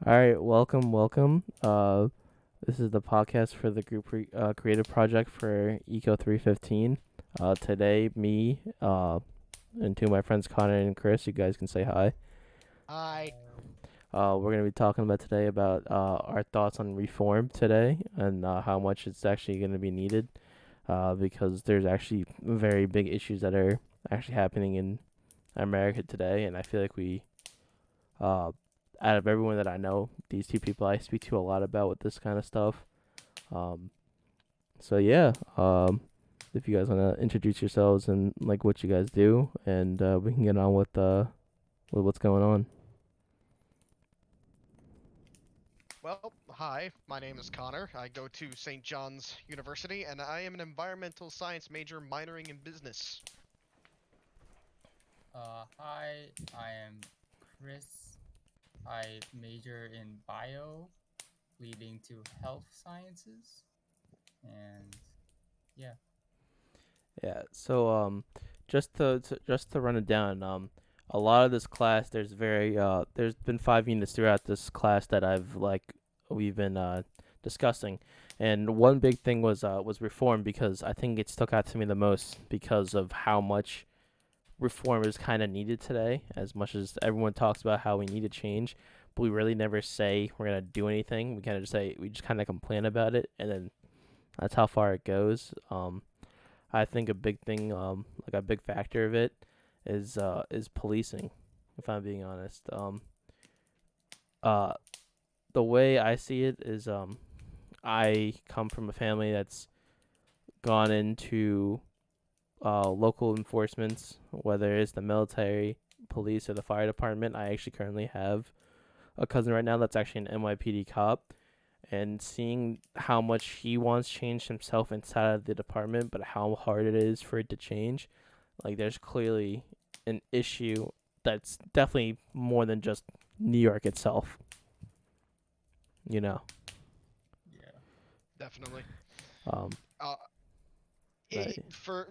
All right, welcome. This is the podcast for the group creative project for Eco 315. Today, me, and two of my friends, Connor and Chris, you guys can say hi. I We're gonna be talking about today about our thoughts on reform today and how much it's actually gonna be needed. Because there's actually very big issues that are actually happening in America today, and I feel like uh, out of everyone that I know, these two people I speak to a lot about with this kind of stuff. Um, so yeah, if you guys want to introduce yourselves and like what you guys do, and we can get on with what's going on. Hi, my name is Connor. I go to St. John's University and I am an environmental science major minoring in business. Hi, I am Chris. I major in bio, leading to health sciences, and yeah. Yeah. So just to run it down, a lot of this class there's been 5 units throughout this class that we've been discussing, and one big thing was reform because I think it stuck out to me the most because of how much reform is kind of needed today. As much as everyone talks about how we need to change, but we really never say we're gonna do anything. We just kind of complain about it, and then that's how far it goes. I think a big thing, like a big factor of it, is policing. If I'm being honest, uh, the way I see it is, I come from a family that's gone into local enforcements, whether it's the military, police, or the fire department. I actually currently have a cousin right now that's actually an NYPD cop, and seeing how much he wants change himself inside of the department, but how hard it is for it to change. Like, there's clearly an issue that's definitely more than just New York itself. You know. Yeah. Definitely. Um. Uh, Right.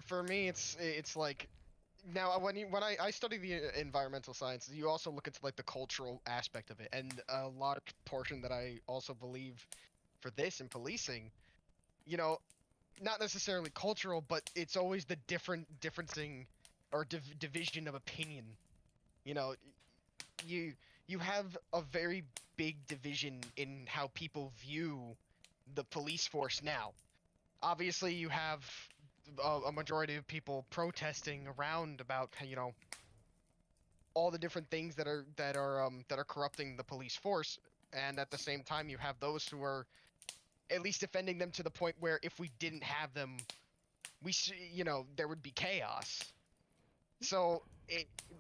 for me, it's like now when I study the environmental sciences, you also look into like the cultural aspect of it, and a large portion that I also believe for this in policing, you know, not necessarily cultural, but it's always the differencing or division of opinion. You know, you you have a very big division in how people view the police force now. Obviously, you have a majority of people protesting around about all the different things that are corrupting the police force, and at the same time, you have those who are at least defending them to the point where if we didn't have them, there would be chaos. So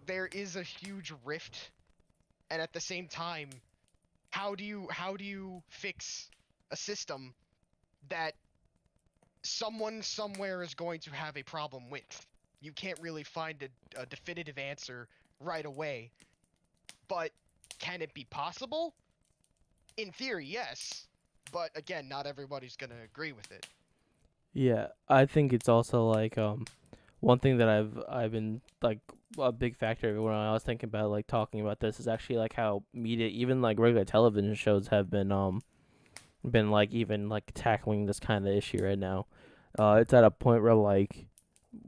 there is a huge rift, and at the same time, how do you fix a system that someone somewhere is going to have a problem with? You can't really find a definitive answer right away, but can it be possible? In theory, yes, but again, not everybody's gonna agree with it. Yeah, I think it's also like one thing that I've been like a big factor when I was thinking about like talking about this is actually like how media, even like regular television shows, have been like even like tackling this kind of issue right now. It's at a point where like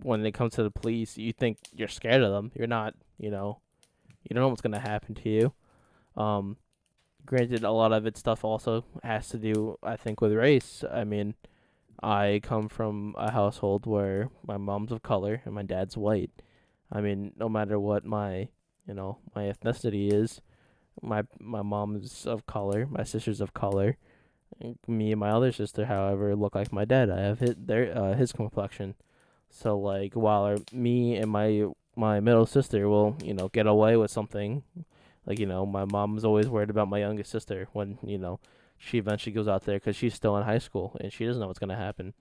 when it comes to the police, you think you're scared of them. You're not. You don't know what's gonna happen to you. Um, Granted, a lot of it stuff also has to do, I think, with race. I mean, I come from a household where my mom's of color and my dad's white. I mean, no matter what my ethnicity is, my mom's of color, my sister's of color. Me and my other sister, however, look like my dad. I have his complexion. So like, while me and my middle sister will get away with something, like my mom's always worried about my youngest sister when she eventually goes out there because she's still in high school and she doesn't know what's gonna happen.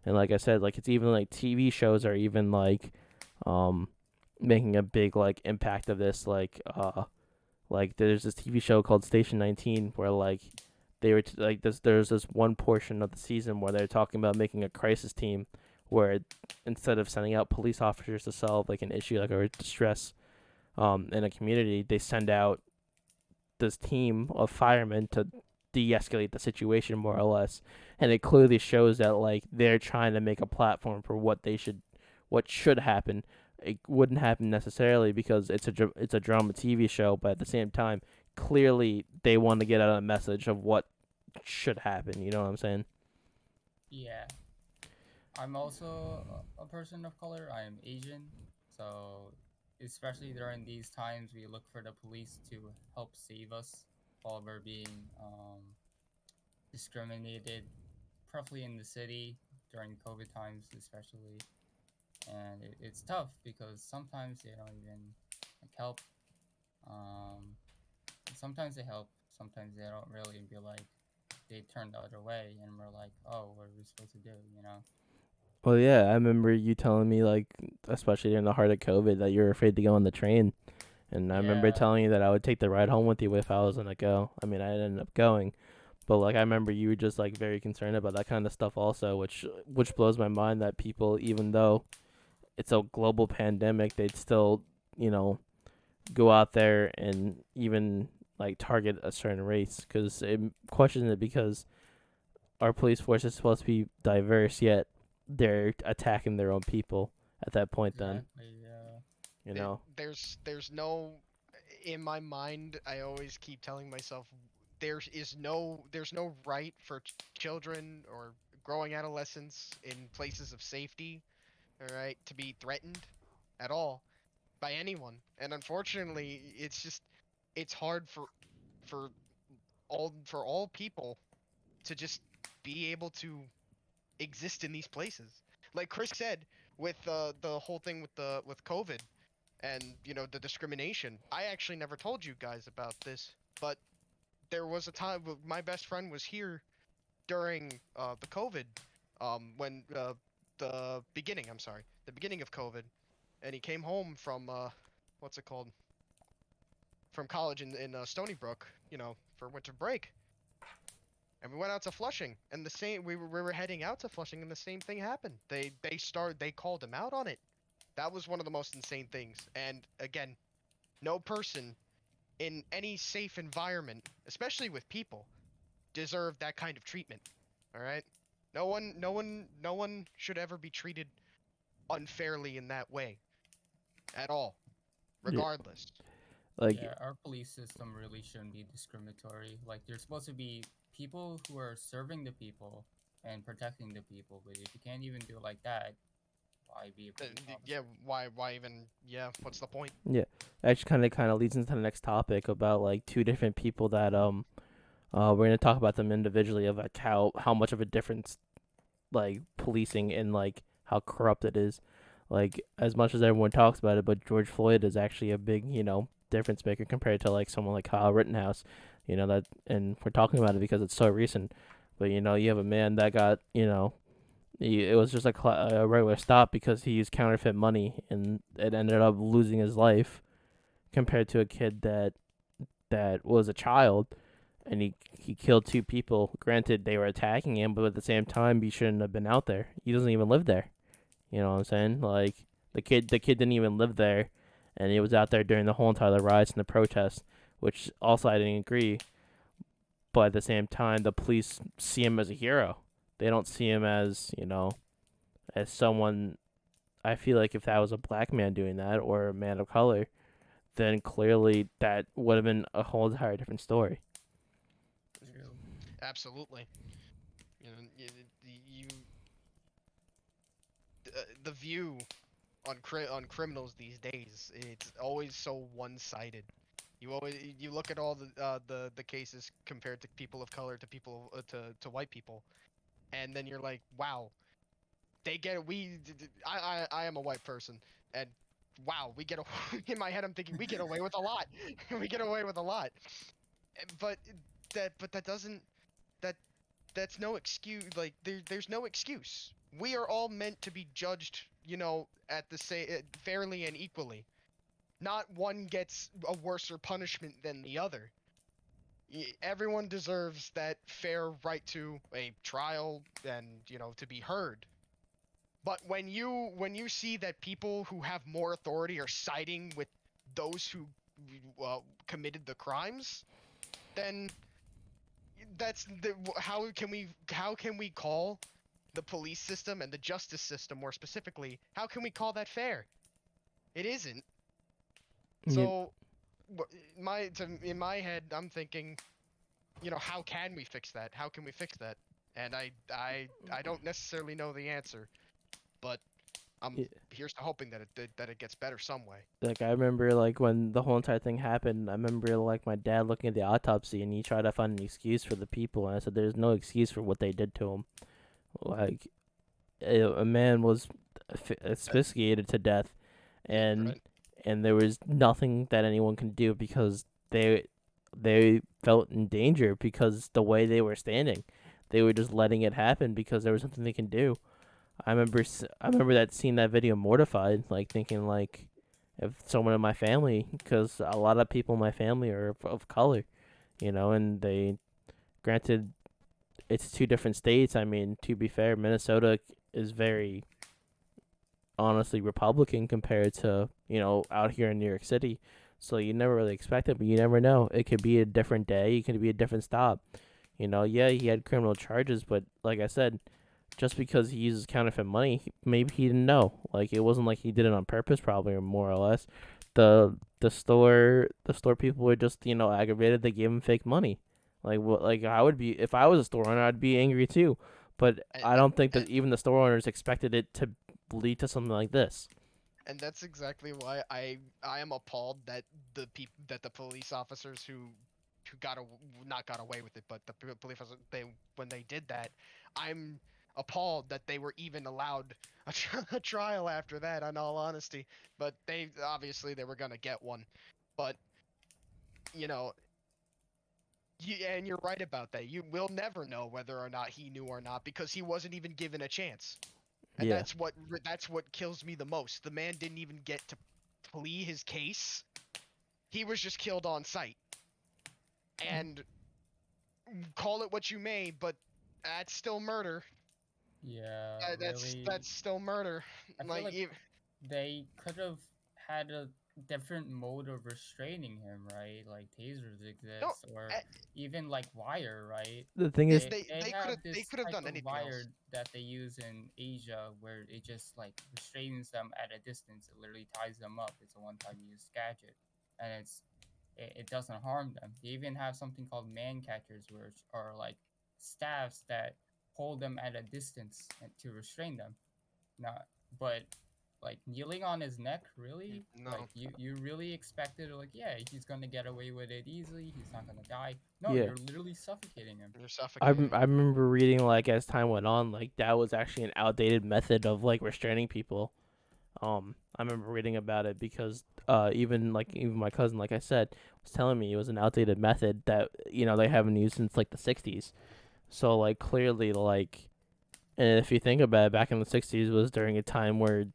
And like I said, like it's even like TV shows are even um making a big like impact of this. Like there's this TV show called Station 19 where like they were like this. There's this one portion of the season where they're talking about making a crisis team where instead of sending out police officers to solve like an issue like a distress in a community, they send out this team of firemen to de-escalate the situation more or less, and it clearly shows that like they're trying to make a platform for what should happen. It wouldn't happen necessarily because it's a drama TV show, but at the same time, clearly they want to get out a message of what should happen. You know what I'm saying? Yeah. I'm also a person of color. I am Asian, so especially during these times, we look for the police to help save us while we're being discriminated, probably in the city during COVID times, especially. And it's tough because sometimes they don't even like help. Um, Sometimes they help, sometimes they don't really, and be like, they turn the other way, and we're like, oh, what are we supposed to do? You know? Well, yeah, I remember you telling me like, especially in the heart of COVID, that you were afraid to go on the train, and I remember Yeah, telling you that I would take the ride home with you if I was gonna go. I mean, I ended up going, but like I remember you were just like very concerned about that kind of stuff also, which blows my mind that people, even though it's a global pandemic, they'd still, you know, go out there and even like target a certain race because it questions it because our police force is supposed to be diverse, yet they're attacking their own people at that point. Then exactly. Yeah. you know, There's no, in my mind, I always keep telling myself there's no right for children or growing adolescents in places of safety, all right, to be threatened at all by anyone. And unfortunately, it's hard for for all people to just be able to exist in these places. Like Chris said, with the whole thing with COVID and the discrimination. I actually never told you guys about this, but there was a time my best friend was here during the COVID, when the beginning. I'm sorry, the beginning of COVID, and he came home from what's it called? From college in Stony Brook, for winter break. And we went out to Flushing, and the same we were heading out to Flushing, and the same thing happened. They called him out on it. That was one of the most insane things. And again, no person in any safe environment, especially with people, deserve that kind of treatment. All right? No one should ever be treated unfairly in that way at all, yeah, regardless. like Yeah, our police system really shouldn't be discriminatory. Like, they're supposed to be people who are serving the people and protecting the people. But if you can't even do it like that, why be a police Yeah, officer? why even, yeah, what's the point? yeah, actually kind of leads into the next topic about like two different people that we're gonna talk about them individually of like how much of a difference like policing and like how corrupt it is. Like as much as everyone talks about it, but George Floyd is actually a big, difference maker compared to like someone like Kyle Rittenhouse. That, and we're talking about it because it's so recent. But you have a man that got, it was just a regular stop because he used counterfeit money and it ended up losing his life compared to a kid that was a child and he killed two people. Granted, they were attacking him, but at the same time, he shouldn't have been out there. He doesn't even live there. You know what I'm saying? Like the kid didn't even live there, and he was out there during the whole entire riots and the protests, which also I didn't agree. But at the same time, the police see him as a hero. They don't see him as as someone. I feel like if that was a black man doing that or a man of color, then clearly that would have been a whole entire different story. True. Absolutely. You know, you the view on criminals these days, it's always so one-sided. You look at all the cases compared to people of color to people to white people, and then you're like, wow, they get I am a white person, and wow, we get in my head I'm thinking we get away with a lot. We get away with a lot. But that doesn't that that's no excuse. Like there's no excuse. We are all meant to be judged, at the same fairly and equally. Not one gets a worser punishment than the other. Everyone deserves that fair right to a trial and to be heard. But when you see that people who have more authority are siding with those who committed the crimes, then how can we call the police system and the justice system more specifically? How can we call that fair? It isn't. You, So, in my head, I'm thinking, how can we fix that? How can we fix that? And I don't necessarily know the answer, but I'm you, here's to hoping that it gets better some way. like I remember like when the whole entire thing happened, I remember like my dad looking at the autopsy and he tried to find an excuse for the people, and I said there's no excuse for what they did to him. Like a man was asphyxiated to death, and Right? there was nothing that anyone can do because they felt in danger because the way they were standing, they were just letting it happen because there was nothing they can do. I remember that seeing that video mortified, like thinking like if someone in my family, because a lot of people in my family are of color, and they, granted, it's two different states. I mean, to be fair, Minnesota is very honestly Republican compared to out here in New York City. So you never really expect it, but you never know. It could be a different day. It could be a different stop. Yeah, he had criminal charges, but like I said, just because he uses counterfeit money, maybe he didn't know. Like it wasn't like he did it on purpose, probably, or more or less. The store people were just aggravated. They gave him fake money. Like I would be if I was a store owner, I'd be angry too. But And, I don't think and, that even the store owners expected it to lead to something like this. and that's exactly why I am appalled that the police officers who not got away with it, but the police officers, when they did that, I'm appalled that they were even allowed a trial after that. In all honesty, but they obviously they were gonna get one, but you know. And you're right about that. You will never know whether or not he knew or not because he wasn't even given a chance. And Yeah. that's what kills me the most. The man didn't even get to plea his case. He was just killed on sight. And call it what you may, but that's still murder. Yeah, That's really. that's still murder. I feel Like like they could have had a different mode of restraining him, right? Like tasers no, exist, or eh, even like wire, right? The thing is, They they have they this could have type done of anything wire else. that they use in Asia where it just like restrains them at a distance. It literally ties them up. It's a one-time use gadget, and it doesn't harm them. They even have something called man catchers, which are like staffs that hold them at a distance to restrain them. Not, but like kneeling on his neck, really? Like No, you really expected like, yeah, he's gonna get away with it easily. He's not gonna die. No, yeah, you're literally suffocating him. you're I suffocating I him. remember reading like as time went on, like that was actually an outdated method of like restraining people. I remember reading about it because even my cousin, like I said, was telling me it was an outdated method that they haven't used since like the '60s. So like clearly like, and if you think about it, back in the '60s was during a time where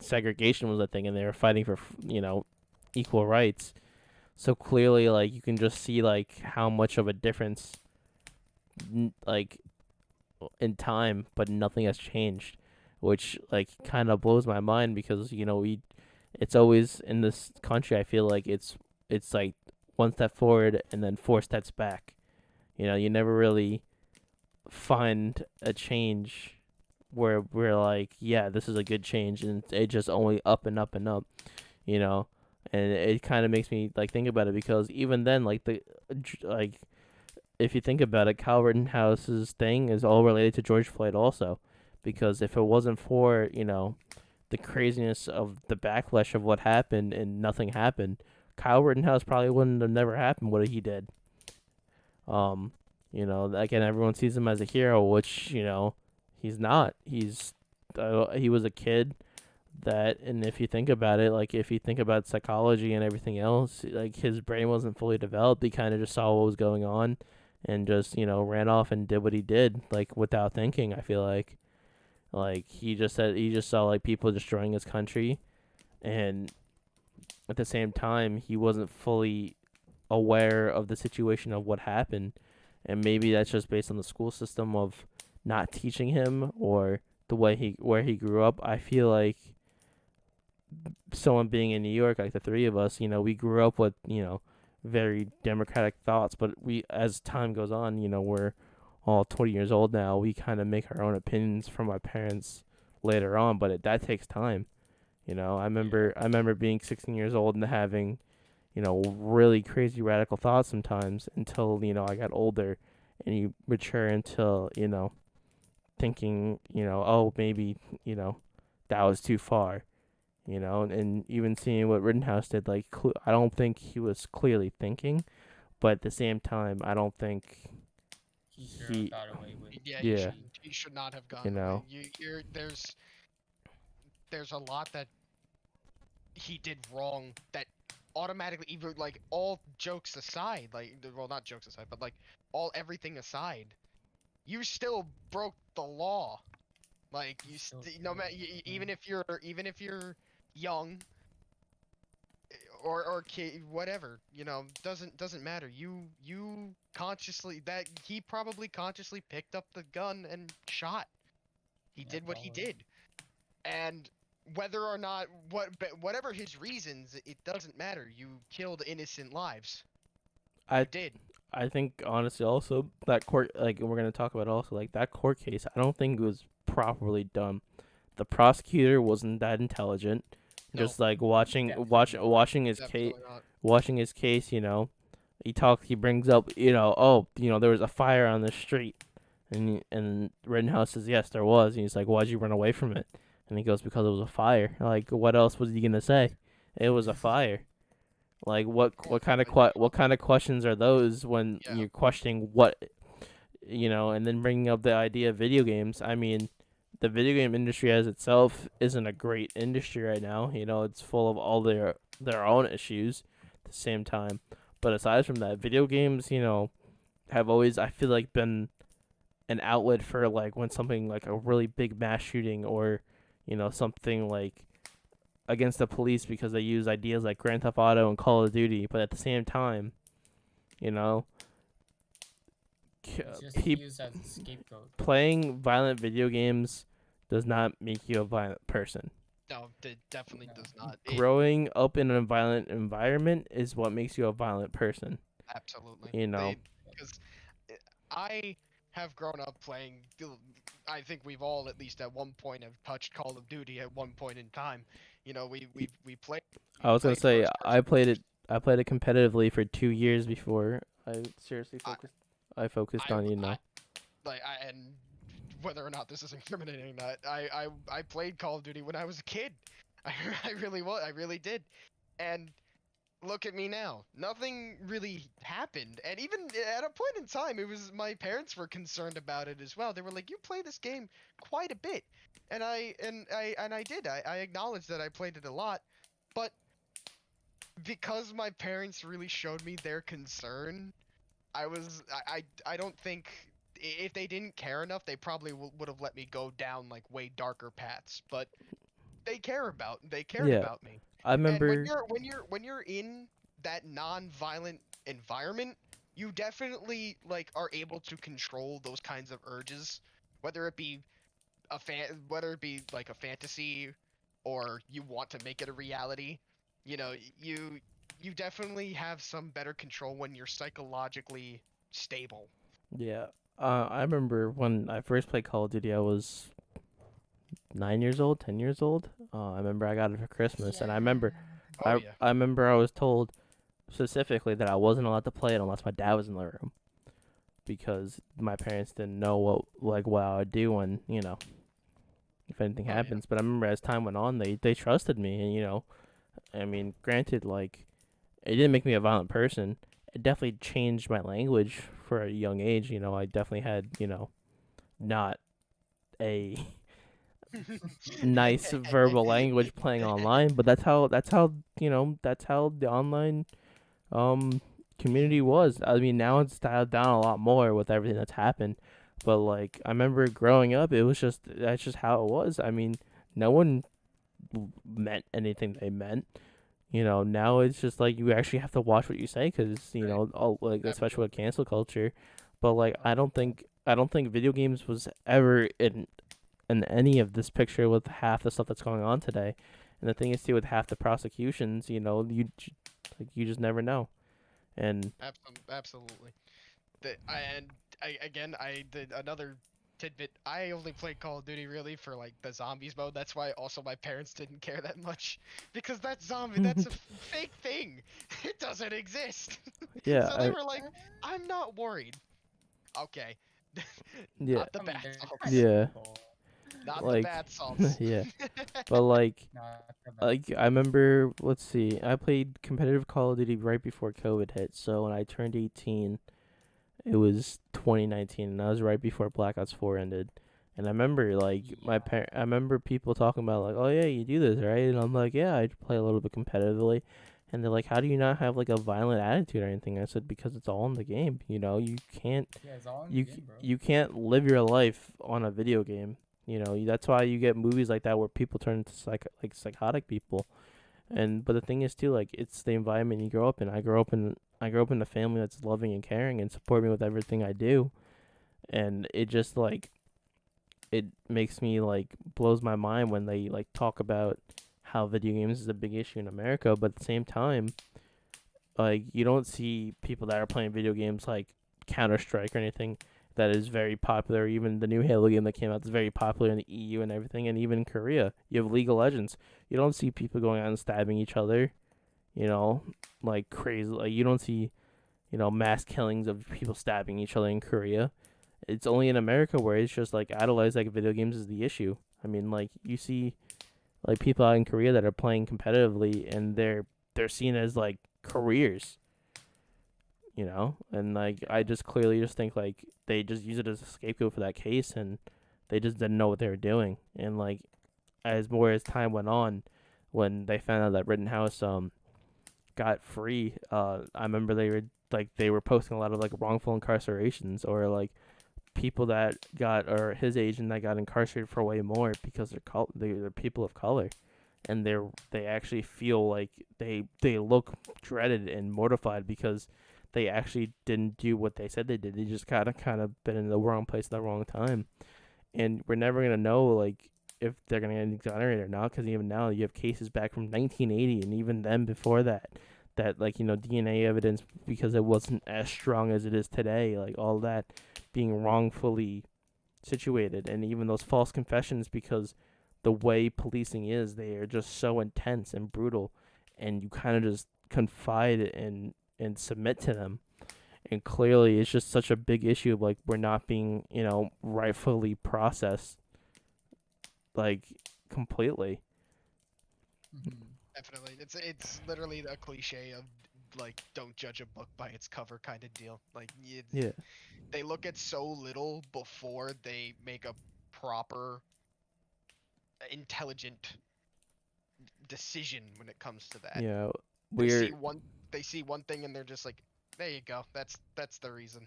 segregation was a thing and they were fighting for equal rights. So clearly like you can just see like how much of a difference like in time, but nothing has changed, which like kind of blows my mind because it's always in this country. I feel like it's like one step forward and then four steps back. You never really find a change where we're like, yeah, this is a good change, and it just only up and up and up, you know. And it kind of makes me like think about it because even then, like like if you think about it, Kyle Rittenhouse's thing is all related to George Floyd also, because if it wasn't for the craziness of the backlash of what happened and nothing happened, Kyle Rittenhouse probably wouldn't have never happened what he did. Um, again, everyone sees him as a hero, which he's not. He was a kid that, and if you think about it, like if you think about psychology and everything else, like his brain wasn't fully developed. He kind of just saw what was going on and just ran off and did what he did, like without thinking. I feel like he just saw like people destroying his country, and at the same time he wasn't fully aware of the situation of what happened, and maybe that's just based on the school system of not teaching him or the way he where he grew up. I feel like someone being in New York, like the three of us, we grew up with very democratic thoughts. But we, as time goes on, we're all 20 years old now. We kind of make our own opinions from our parents later on, but that takes time. I remember being 16 years old and having, really crazy radical thoughts sometimes until, I got older, and you mature until, thinking, oh, maybe, that was too far, and even seeing what Rittenhouse did, like, I don't think he was clearly thinking, but at the same time, I don't think He sure he, got away with. Yeah, yeah, he should not have you gotten away. know, There's a lot that he did wrong that automatically, even like all jokes aside, like, well, not jokes aside, but like everything aside, you still broke the law. Like, no matter, even if you're young or kid, whatever, doesn't matter. You consciously, that he probably consciously picked up the gun and shot. He Yeah, did what he probably. did, and whether or not whatever his reasons, it doesn't matter. You killed innocent lives. I You did. I think honestly also that court, like, we're gonna talk about also, like, that court case, I don't think it was properly done. The prosecutor wasn't that intelligent. No, Just like Definitely not. watching his case, he brings up, oh, there was a fire on the street, and Rittenhouse says yes there was, and he's like, why'd you run away from it? And he goes, because it was a fire. Like, what else was he gonna say? It was a fire. Like, what kind of questions are those when Yeah. you're questioning what, and then bringing up the idea of video games? I mean, the video game industry as itself isn't a great industry right now. It's full of all their own issues at the same time. But aside from that, video games, have always, I feel like, been an outlet for, like, when something like a really big mass shooting, or, something like against the police, because they use ideas like Grand Theft Auto and Call of Duty. But at the same time, you know, It's just used as a scapegoat. playing violent video games does not make you a violent person. No, it definitely No. does not. Growing up in a violent environment is what makes you a violent person. Absolutely. You know. Because I have grown up playing. I think we've all, at least at one point, have touched Call of Duty at one point in time. We played. I was gonna played say, first I person played shooters. it. I played it competitively for 2 years before I seriously I- focused. I focused I, on, and whether or not this is incriminating, that I played Call of Duty when I was a kid. I really was. I really did. And look at me now. Nothing really happened. And even at a point in time, it was my parents were concerned about it as well. They were like, "You play this game quite a bit," and I did. I acknowledged that I played it a lot, but because my parents really showed me their concern, I don't think, if they didn't care enough, they probably would have let me go down like way darker paths. But they cared Yeah, about me. I And remember. when you're in that non-violent environment, you definitely like are able to control those kinds of urges, whether it be whether it be like a fantasy, or you want to make it a reality. You definitely have some better control when you're psychologically stable. Yeah, I remember when I first played Call of Duty. I was 9 years old, 10 years old. I remember I got it for Christmas, and I remember, Oh I yeah. I remember I was told specifically that I wasn't allowed to play it unless my dad was in the room, because my parents didn't know what I would do when, if anything Oh yeah. happens. But I remember as time went on, they trusted me, and, I mean, granted, like, it didn't make me a violent person. It definitely changed my language for a young age. I definitely had, not a nice verbal language playing online, but that's how the online community was. I mean, now it's dialed down a lot more with everything that's happened. But, like, I remember growing up, that's just how it was. I mean, no one meant anything they meant. Now it's just like you actually have to watch what you say, because, Right. like, especially Absolutely. with cancel culture. But, like, I don't think video games was ever in any of this picture with half the stuff that's going on today. And the thing is too, with half the prosecutions, you just never know. And Absolutely. I did another tidbit. I only played Call of Duty really for like the zombies mode. That's why also my parents didn't care that much because that's a fake thing. It doesn't exist. yeah, So they I were like, I'm not worried. Okay. yeah, Not the I mean, bath they're kind salts. of yeah, people. Not the like bath salts. yeah. But Not the best. like I remember, let's see, I played competitive Call of Duty right before COVID hit. So when I turned 18, it was 2019, and that was right before Black Ops 4 ended. And I remember Yeah. I remember people talking about like, oh yeah, you do this right, and I'm like, yeah, I play a little bit competitively. And they're like, how do you not have like a violent attitude or anything? I said because it's all in the game. You know, Yeah, it's all in the game, bro. you can't live your life on a video game. You know, that's why you get movies like that where people turn into psychotic people. And but the thing is too, like it's the environment you grow up in. I grew up in a family that's loving and caring and support me with everything I do. And it just like it makes me like blows my mind when they like talk about how video games is a big issue in America, but at the same time, like you don't see people that are playing video games like Counter Strike or anything that is very popular. Even the new Halo game that came out is very popular in the EU and everything, and even in Korea, you have League of Legends. You don't see people going out and stabbing each other, you know, like crazy. Like you don't see, mass killings of people stabbing each other in Korea. It's only in America where it's just like idolized like video games is the issue. I mean, like you see like people out in Korea that are playing competitively and they're seen as like careers, and like I just clearly just think like they just use it as a scapegoat for that case and they just didn't know what they were doing. And like as time went on, when they found out that Rittenhouse got free, I remember they were posting a lot of like wrongful incarcerations or like people that got or his age and that got incarcerated for way more because they're people of color, and they actually feel like they look dreaded and mortified because they actually didn't do what they said they did. They just kind of been in the wrong place at the wrong time, and we're never gonna know like if they're gonna get exonerated or not because even now you have cases back from 1980 and even then before that like DNA evidence because it wasn't as strong as it is today, like all that being wrongfully situated, and even those false confessions because the way policing is, they are just so intense and brutal, and you kind of just confide and submit to them. And clearly, it's just such a big issue. Like we're not being, rightfully processed, like completely. Mhm. Definitely. It's literally a cliche of like don't judge a book by its cover kind of deal. Like Yeah, they look at so little before they make a proper intelligent decision when it comes to that. yeah. They We're see one they see one thing and they're just like, there you go. That's the reason.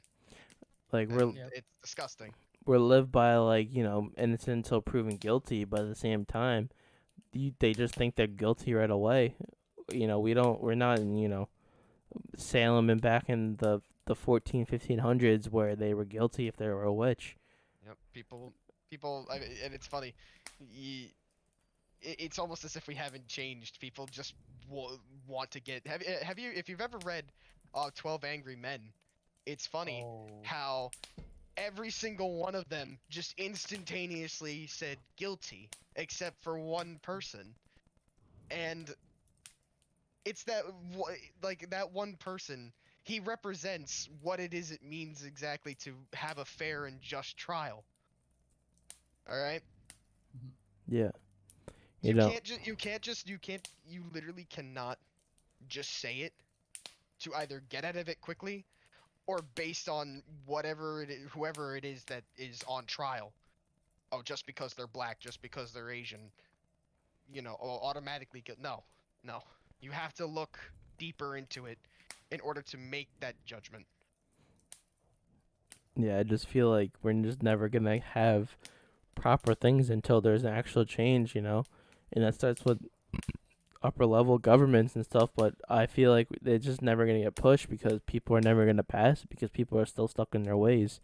like And Yep. it's disgusting. we're lived by like innocent until proven guilty, but at the same time, they just think they're guilty right away. We're not in Salem and back in the 1500s where they were guilty if they were a witch. Yep. People and it's funny. Y it's almost as if we haven't changed. People just want to get. Have you if you've ever read 12 Angry Men, it's funny Oh. how every single one of them just instantaneously said guilty except for one person. And it's like that one person, he represents what it is it means exactly to have a fair and just trial. All right? Mhm. Yeah, you You know. can't just you literally cannot just say it to either get out of it quickly or based on whoever it is that is on trial. Oh, just because they're black, just because they're Asian, automatically get no, no. You have to look deeper into it in order to make that judgment. Yeah, I just feel like we're just never gonna have proper things until there's an actual change, and that starts with upper level governments and stuff. But I feel like they're just never gonna get pushed because people are never gonna pass because people are still stuck in their ways,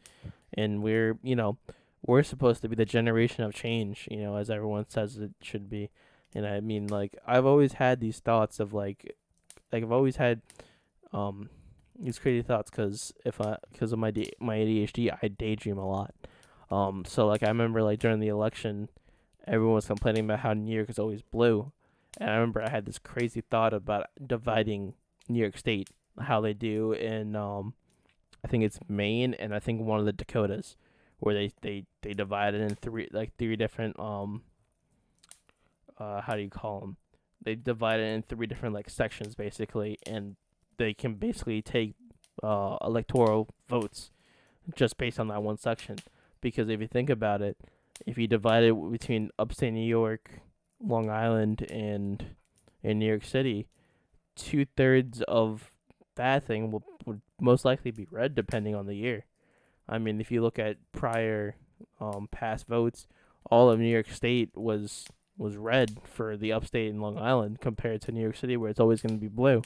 and we're supposed to be the generation of change, as everyone says it should be. And I mean, like I've always had these thoughts of like I've always had um these crazy thoughts because of my ADHD, I daydream a lot. So like I remember like during the election, everyone was complaining about how New York is always blue, and I remember I had this crazy thought about dividing New York State, how they do in I think it's Maine and I think one of the Dakotas, where they divide it in three different how do you call them? They divide it in three different like sections basically, and they can basically take electoral votes just based on that one section. Because if you think about it, if you divide it between upstate New York, Long Island, and New York City, 2/3 of that thing would most likely be red depending on the year. I mean, if you look at prior past votes, all of New York State was red for the upstate and Long Island compared to New York City where it's always going to be blue.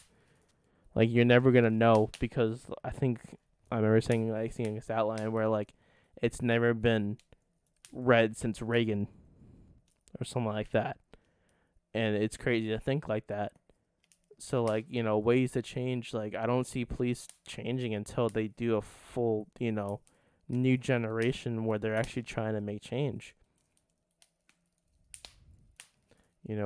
Like you're never going to know because I think I remember seeing this outline where like it's never been red since Reagan or something like that. And it's crazy to think like that. So like, ways to change, like I don't see police changing until they do a full, new generation where they're actually trying to make change.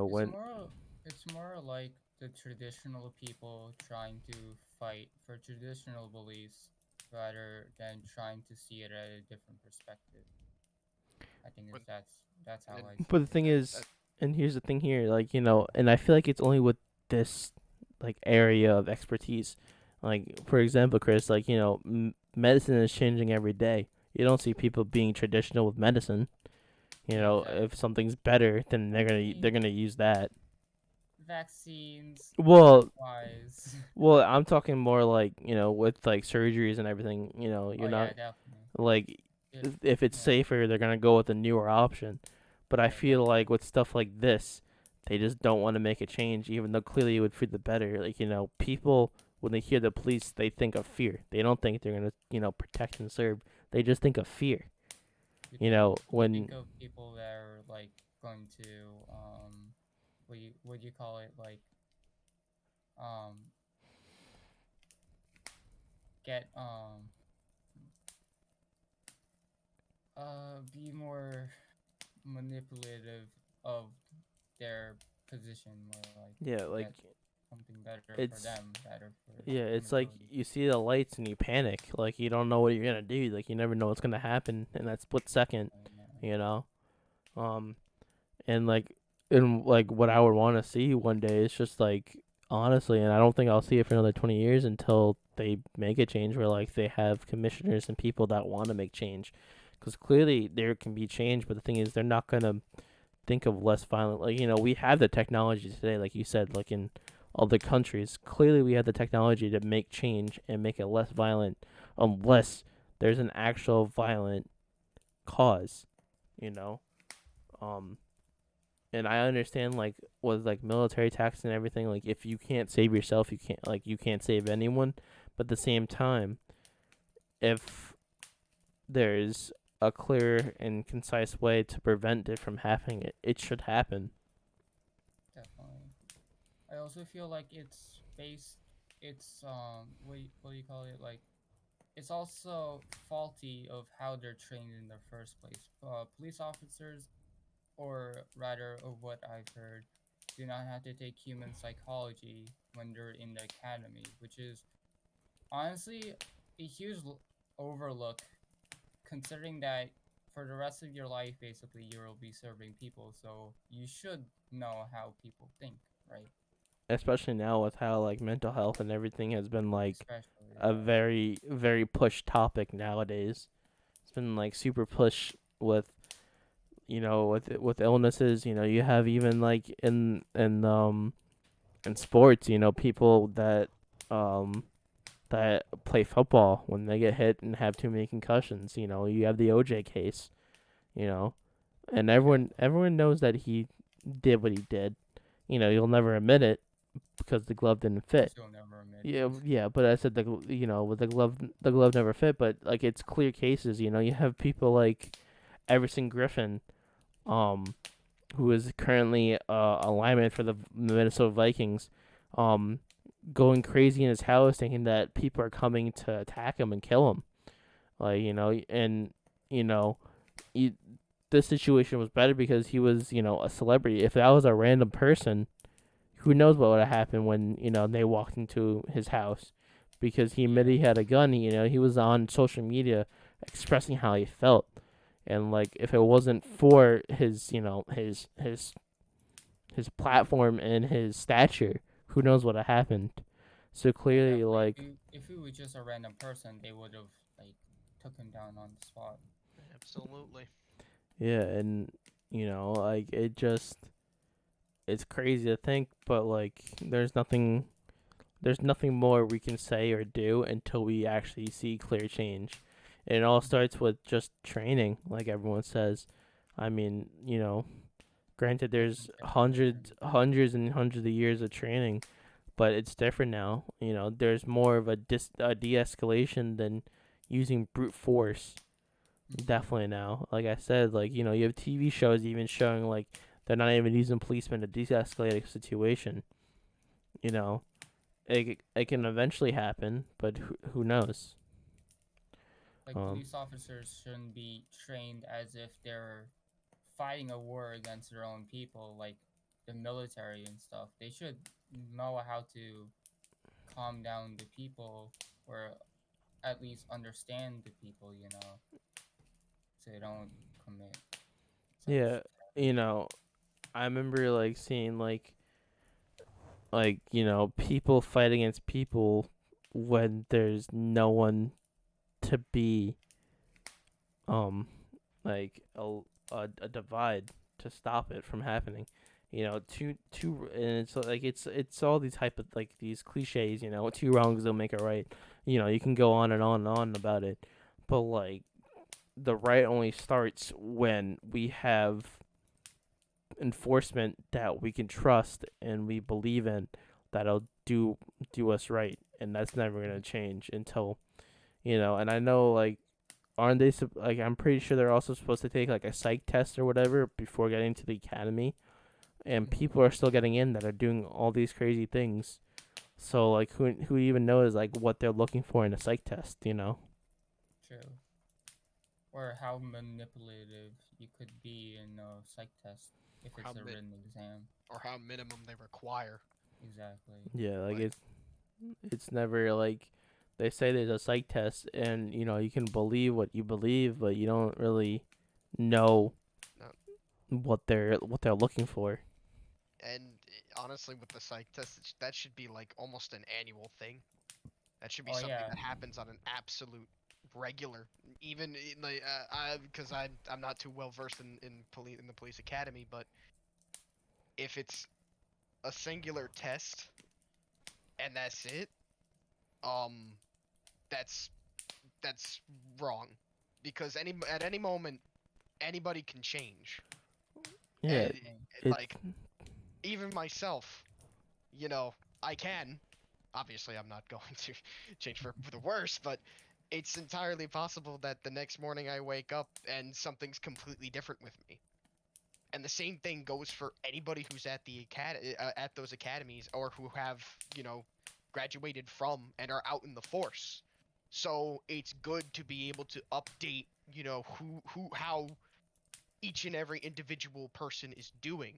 It's When more it's more like the traditional people trying to fight for traditional beliefs rather than trying to see it at a different perspective. I think But that's how and I but see the it. thing is, and here's the thing here, like, and I feel like it's only with this like area of expertise. Like for example, Chris, like, medicine is changing every day. You don't see people being traditional with medicine. If Exactly. something's better, then I they're mean, gonna use that. vaccines, Well, health-wise. I'm talking more like with like surgeries and everything. Oh You're yeah, not definitely. like It if it's yeah, safer, they're gonna go with a newer option. But I yeah, feel like definitely. with stuff like this, they just don't want to make a change, even though clearly it would for the better. Like people when they hear the police, they think of fear. They don't think they're gonna protect and serve. They just think of fear. You When think of people that are like going to what do you call it, like um get be more manipulative of their position, more like yeah, to like get something better for it's them, better for yeah, the it's like majority. you see the lights and you panic. Like you don't know what you're gonna do. Like you never know what's gonna happen in that split second. You know. Um, and like what I would want to see one day is just like honestly, and I don't think I'll see it for another 20 years until they make a change where like they have commissioners and people that want to make change, because clearly there can be change, but the thing is they're not gonna think of less violent. Like we have the technology today, like you said, like in other countries. Clearly, we have the technology to make change and make it less violent, unless there's an actual violent cause. You know. Um, and I understand like with like military tax and everything, like if you can't save yourself, you can't save anyone. But at the same time, if there's a clear and concise way to prevent it from happening, it should happen. Definitely. I also feel like it's what do you call it, like it's also faulty of how they're trained in the first place. Police officers, or rather of what I've heard, do not have to take human psychology when they're in the academy, which is honestly a huge overlook, considering that for the rest of your life, basically, you will be serving people, so you should know how people think, right? Especially now with how like mental health and everything has been like Especially, a very very pushed topic nowadays. It's been like super push with with illnesses. You have even like in sports, people um that play football when they get hit and have too many concussions. You have the OJ case. You know, and definitely. everyone knows that he did what he did. You'll never admit it because the glove didn't Of fit. course, you'll never admit Yeah, it. yeah, but I said with the glove never fit. But like it's clear cases. You have people like Everson Griffin, um, who is currently a lineman for the Minnesota Vikings, um, going crazy in his house, thinking that people are coming to attack him and kill him. Like, and you know, you, this situation was better because he was, a celebrity. If that was a random person, who knows what would have happened when, they walked into his house, because he admitted he had a gun. He was on social media expressing how he felt, and like if it wasn't for his, his platform and his stature, who knows what had happened. So clearly, Exactly. like, If it was just a random person, they would have like took him down on the spot. Absolutely. yeah, and like it's crazy to think, but like there's nothing more we can say or do until we actually see clear change. And it all starts with just training, like everyone says. I mean, granted there's hundreds and hundreds of years of training, but it's different now. There's more of a de-escalation than using brute force. Definitely now. Like I said, like you have TV shows even showing like they're not even using policemen to de-escalate a situation. You know, it can eventually happen, but who knows? Like Um, police officers shouldn't be trained as if they're fighting a war against their own people, like the military and stuff. They should know how to calm down the people, or at least understand the people, so they don't commit yeah, such. you know, I remember like seeing like people fight against people when there's no one to be um like a divide to stop it from happening. And it's like it's all these type of like these cliches. Two wrongs don't make a right. You can go on and on and on about it, but like the right only starts when we have enforcement that we can trust and we believe in, that'll do us right, and that's never gonna change until and I know, like, aren't they like, I'm pretty sure they're also supposed to take like a psych test or whatever before getting to the academy, and Mhm. people are still getting in that are doing all these crazy things. So like who even knows like what they're looking for in a psych test? True. Or how manipulative you could be in a psych test if How it's a mi- written exam. or how minimum they require. Exactly. Yeah, like Like, it's never like they say there's a psych test, and you can believe what you believe, but you don't really know no, what they're looking for. and honestly, with the psych test, that should be like almost an annual thing. That should be Oh something yeah. that happens on an absolute regular. Even in like because I'm not too well versed in the police academy, but if it's a singular test and that's it, um, that's that's wrong, because at any moment anybody can change, Yeah, and Exactly. it like even myself, you know, I can. Obviously, I'm not going to change for the worse, but it's entirely possible that the next morning I wake up and something's completely different with me. And the same thing goes for anybody who's at at those academies, or who have, graduated from and are out in the force. So it's good to be able to update, how each and every individual person is doing,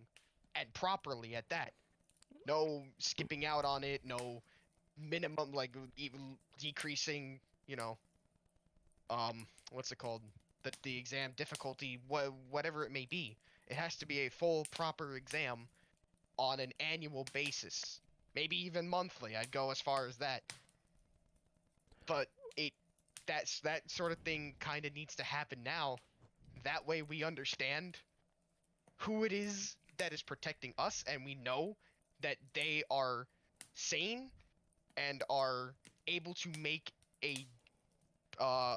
and properly at that. No skipping out on it, no minimum, like even decreasing, what's it called, the exam difficulty, whatever it may be. It has to be a full proper exam on an annual basis, maybe even monthly. I'd go as far as that. But it that sort of thing kind of needs to happen now. That way we understand who it is that is protecting us, and we know that they are sane and are able to make a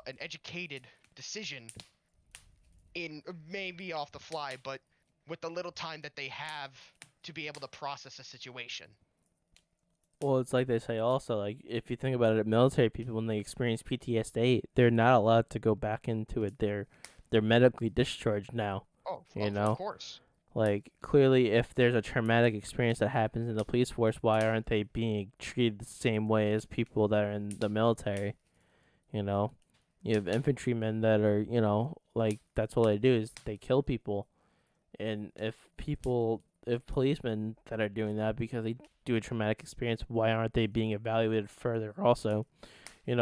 an educated decision, in maybe off the fly, but with the little time that they have to be able to process a situation. well, it's like they say also, like if you think about it, military people when they experience PTSD, they're not allowed to go back into it. They're medically discharged now. Oh, You of know, course. Like, clearly, if there's a traumatic experience that happens in the police force, why aren't they being treated the same way as people that are in the military? You know, you have infantrymen that are, like, that's all they do is they kill people. And if policemen that are doing that because they do a traumatic experience, why aren't they being evaluated further also?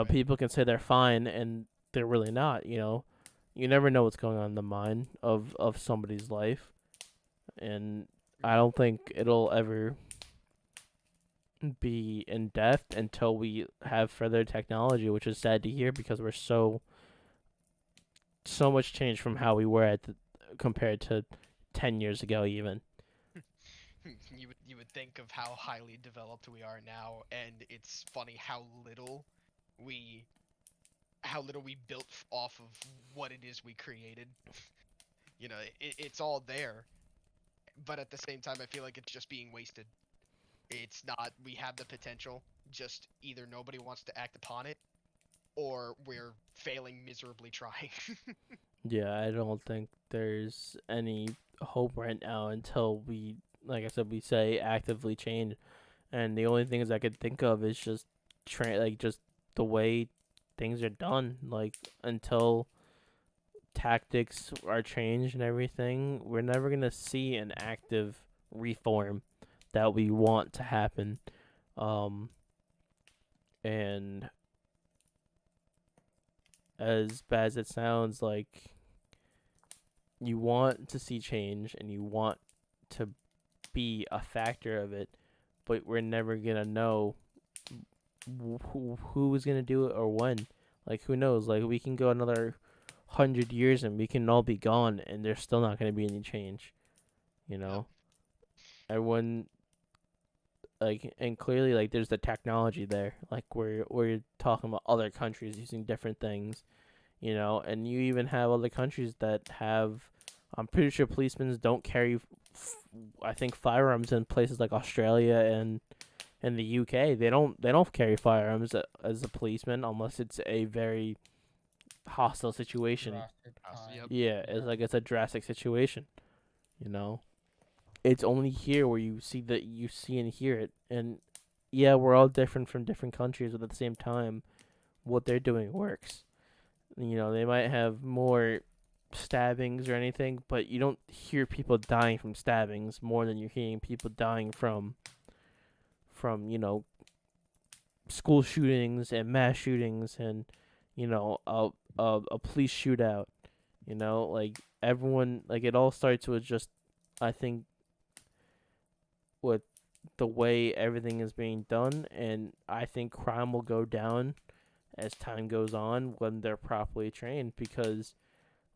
Right. People can say they're fine and they're really not, You never know what's going on in the mind of somebody's life. And I don't think it'll ever be in depth until we have further technology, which is sad to hear because we're so much change from how we were compared to 10 years ago even. You would think of how highly developed we are now, and it's funny we how little we built off of what it is we created. It's all there, but at the same time, I feel like it's just being wasted. It's not. We have the potential, just either nobody wants to act upon it, or we're failing miserably trying. Yeah, I don't think there's any hope right now until we, like I said, we say actively change. And the only things I could think of is just just the way things are done. Like, until tactics are changed and everything, we're never gonna see an active reform that we want to happen. Um, and as bad as it sounds, like, you want to see change and you want to be a factor of it, but we're never gonna know who is gonna do it or when. Like, who knows? Like, we can go another 100 years and we can all be gone, and there's still not gonna be any change. You Yep. know, everyone, like, and clearly, like, there's the technology there. Like, we're talking about other countries using different things. And you even have other countries that have. I'm pretty sure policemen don't carry, I think, firearms in places like Australia and in the UK. They don't carry firearms as a policeman unless it's a very hostile situation. Drastic Yep. time. Yeah, Yeah. it's a drastic situation. You know, it's only here where you see and hear it. And yeah, we're all different from different countries, but at the same time, what they're doing works. They might have more stabbings or anything, but you don't hear people dying from stabbings more than you're hearing people dying from school shootings and mass shootings and a police shootout. Like, everyone, like, it all starts with just, I think, with the way everything is being done, and I think crime will go down as time goes on when they're properly trained, because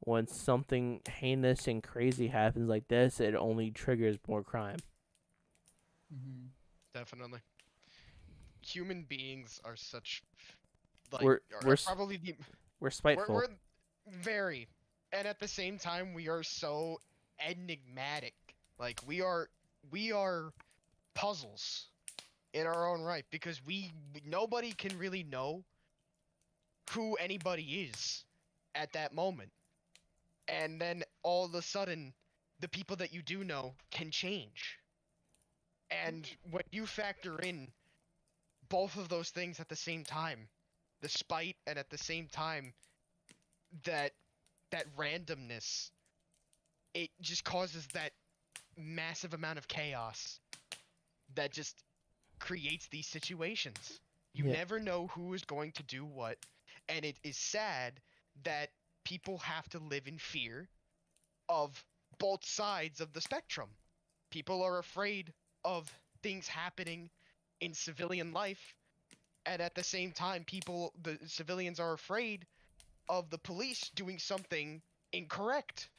when something heinous and crazy happens like this, it only triggers more crime. Hmm. Definitely. Human beings are such like We're are, we're are s- probably the we're we're, spiteful. we're very, and at the same time we are so enigmatic. Like we are puzzles in our own right, because nobody can really know who anybody is at that moment. And then all of a sudden, the people that you do know can change. And when you factor in both of those things at the same time, the spite and at the same time that that randomness, it just causes that massive amount of chaos that just creates these situations. You Yeah, never know who is going to do what, and it is sad that people have to live in fear of both sides of the spectrum. People are afraid of things happening in civilian life, and at the same time the civilians are afraid of the police doing something incorrect.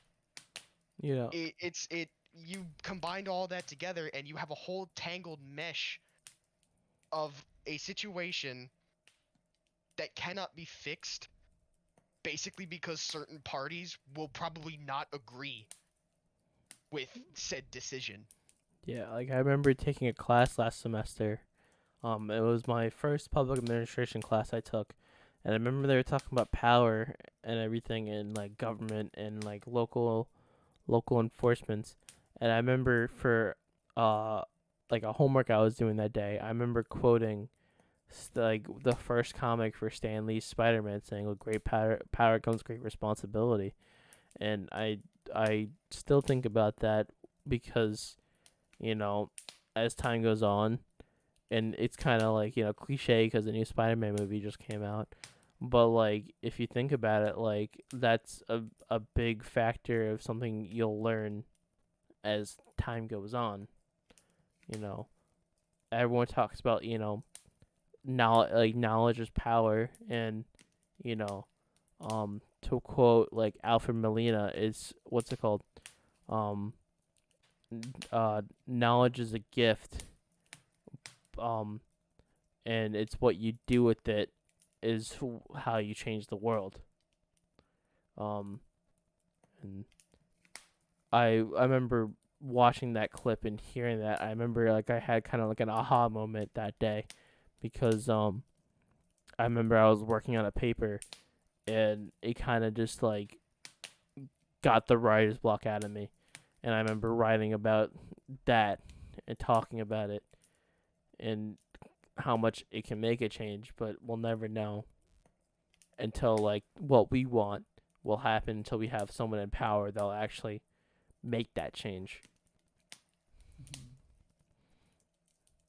yeah, It you combine all that together and you have a whole tangled mesh of a situation that cannot be fixed, basically because certain parties will probably not agree with said decision. yeah. Like, I remember taking a class last semester. It was my first public administration class I took, and I remember they were talking about power and everything in, like, government and, like, local enforcements. And I remember for uh like a homework I was doing that day, I remember quoting like the first comic for Stan Lee's Spider-Man, saying, "With great power comes great responsibility." And I still think about that because, you know, as time goes on, and it's kind of like, cliche because the new Spider-Man movie just came out. But like, if you think about it, like that's a big factor of something you'll learn as time goes on. You know, everyone talks about, knowledge is power, and you know, to quote like Alfred Molina, is what's it called? Um, Knowledge is a gift. Um, and it's what you do with it is how you change the world. Um, and I remember watching that clip and hearing that. I remember like I had kind of like an aha moment that day because I remember I was working on a paper and it kind of just like got the writer's block out of me. And I remember writing about that and talking about it and how much it can make a change, but we'll never know until like what we want will happen until we have someone in power that'll actually make that change. Mhm.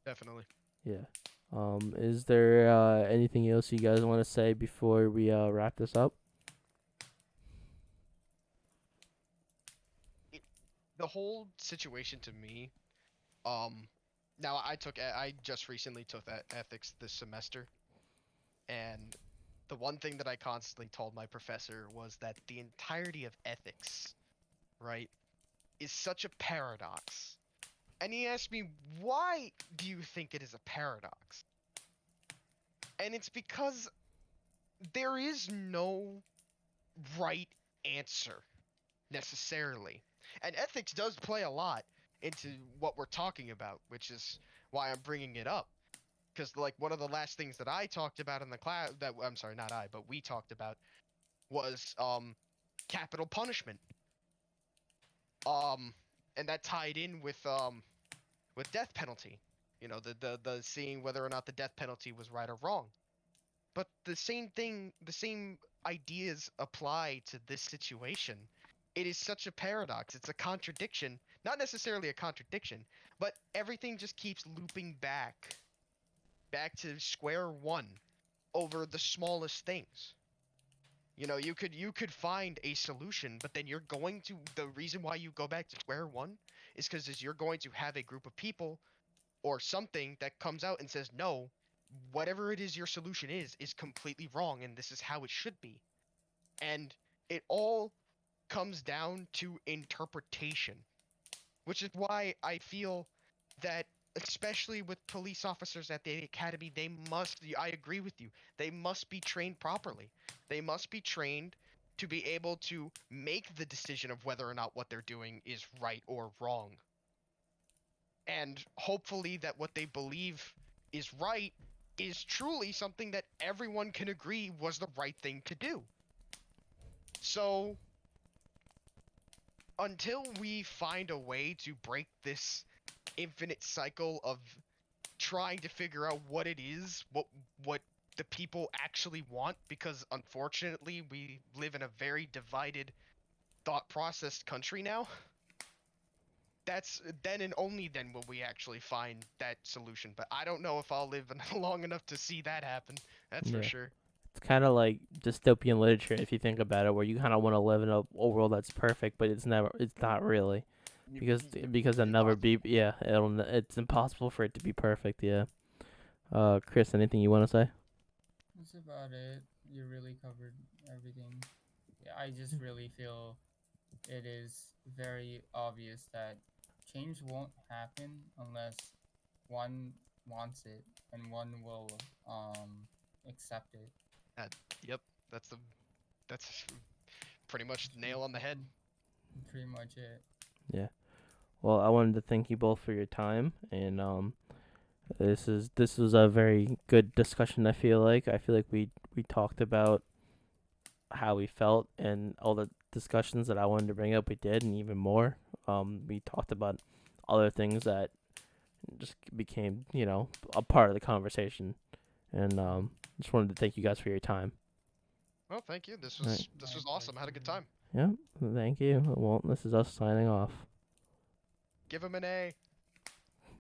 Definitely. Yeah. Is there anything else you guys want to say before we wrap this up? It, the whole situation to me, um, now I just recently took that ethics this semester, and the one thing that I constantly told my professor was that the entirety of ethics, right, is such a paradox. And he asked me, why do you think it is a paradox? And it's because there is no right answer necessarily. And ethics does play a lot into what we're talking about, which is why I'm bringing it up. Because like one of the last things that I talked about in the class, that I'm sorry, not I, but we talked about, was capital punishment. Um, and that tied in with death penalty. You know, the seeing whether or not the death penalty was right or wrong. But the same thing, the same ideas apply to this situation. It is such a paradox. It's a contradiction. Not necessarily a contradiction, but everything just keeps looping back to square one over the smallest things. You know, you could find a solution, but then the reason why you go back to square one is because you're going to have a group of people or something that comes out and says, no, whatever it is your solution is completely wrong and this is how it should be. And it all comes down to interpretation, which is why I feel that, especially with police officers at the academy, I agree with you, they must be trained properly. They must be trained to be able to make the decision of whether or not what they're doing is right or wrong. And hopefully that what they believe is right is truly something that everyone can agree was the right thing to do. So until we find a way to break this infinite cycle of trying to figure out what it is, what the people actually want, because unfortunately we live in a very divided thought process country now, that's then and only then will we actually find that solution. But I don't know if I'll live long enough to see that happen. That's for Yeah. sure. It's kind of like dystopian literature if you think about it, where you kind of want to live in a world that's perfect, but it's not really, because it'll never be. Impossible. Yeah, it's impossible for it to be perfect. Yeah. Chris, anything you want to say? That's about it. You really covered everything. Yeah, I just really feel it is very obvious that change won't happen unless one wants it and one will accept it. Uh, yep, that's pretty much nail on the head. Pretty much it. Yeah. Well, I wanted to thank you both for your time, and this was a very good discussion. I feel like we talked about how we felt and all the discussions that I wanted to bring up. We did, and even more. We talked about other things that just became, a part of the conversation. And just wanted to thank you guys for your time. Well, thank you. This All right. was My awesome. I had a pleasure. good time. Yeah, thank you. Well, this is us signing off. Give him an A.